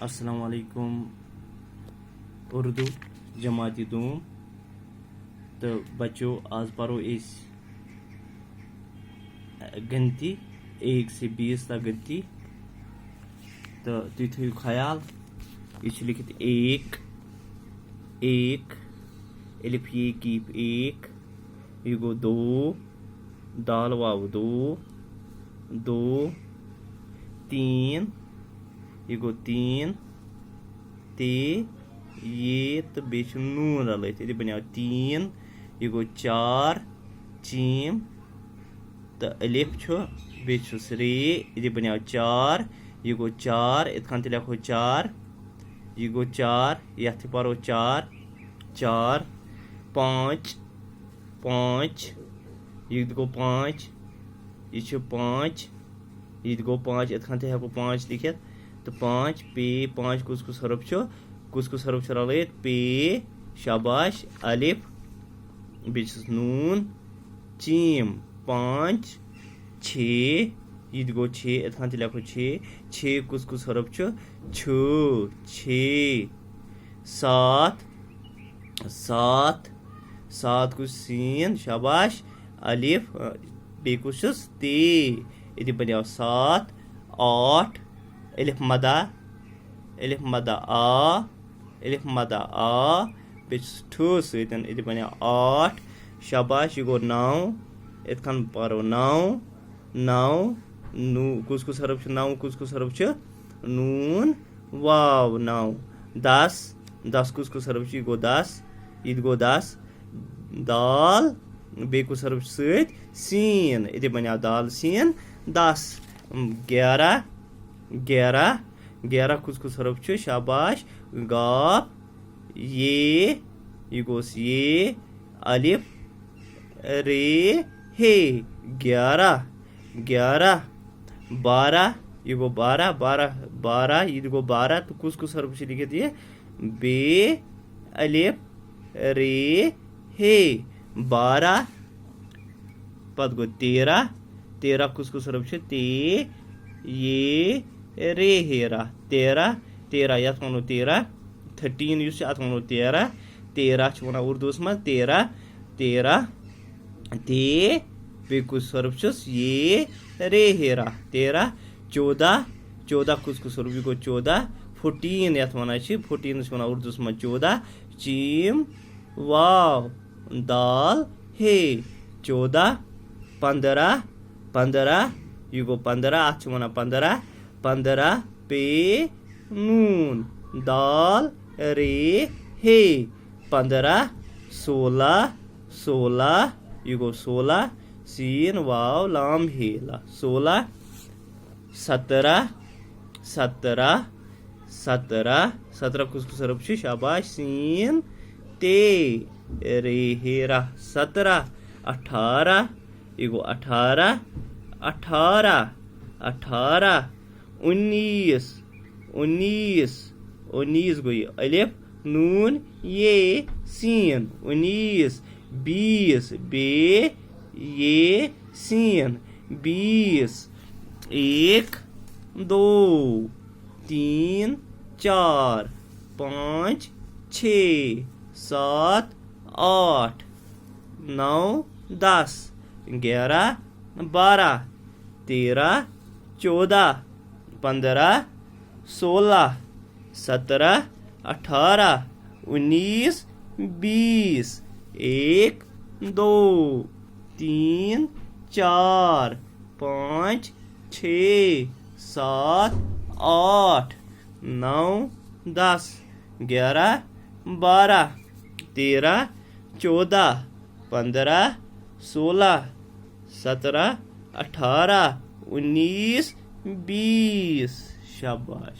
अस्सलामुअलैकुम। उर्दू जमाती दूम तो बच्चों आज पढ़ो इस गिनती 1 से 20 तक गिनती। तो तुम थो ख्याल यह लिखित 1 1 अलिफ ये कीप 1 यह गो 2 दाल वाव 2 2 3 यह गो 3 ते ये तो बेच नून रलित ये बनो 3 यह गो 4 चीम तो अलिफ बेचुस रे ये बनो 4 यह गो 4 इतखान लिखो 4 यह गो 4 यथ परो 4 4 5 5 यह गो 5 यह 5 यह गो 5 इतखान हेको 5 लिखित तो 5 पे 5 कुस हरफ रलित पे शाबाश अलिफ बेचुस नून चीम 5 6 यह गो 6 इतखान लिखो 6 कुस हरफ छ 6 7 7 कुछ सीन शाबाश अलिफ बे कुछ ते ये बनो 7 8 अलिफ मदा आ बेचुस ठो सतन ये बनो 8 शाबाश यह गो 9 इतखान परो 9 कुछ हरफ 9 कुछ हरफ नून वाव 9 10 कुछ हरफ यह गो 10 दाल बे कुछ हरफ सीन ये बनो दाल सीन 10 11 कुछ हरफ शाबाश गाफ ये गोस ये अलिफ रे हे 11 12 ये गो 12 ये गो 12 तो कुछ हरफ लिखित ये बे अलिफ रे हे 12 पत गो 13 कुछ हरफ ते ये रे हेरा 13 यथ वनो 13 13 अत वनो 13 वन उर्दू मज 13 ते बे कुछ हरफ ये रे हेरा 13 14 कुछ हरफ गो 14 14 यथ वन 14 वन उर्दू मज 14 चीम वाव दाल हे 14 15 यह गो 15 अत वन 15 पे नून दाल रे हे 15 16 यह गो 16 सीन वाव लाम हेला 16 17 कुछ हरफ शाबाश सीन ते रे हेरा 17 18 यह गो 18 19 गो अलिफ नून ये सीन 19 20 बे ये सीन 20 1 2 3 4 5 6 7 8 9 10 11 12 13 14 15 16 17 18 19 20 1 2 3 4 5 6 7 8 9 10 11 12 13 14 15 16 17 18 19 20 शाबाश।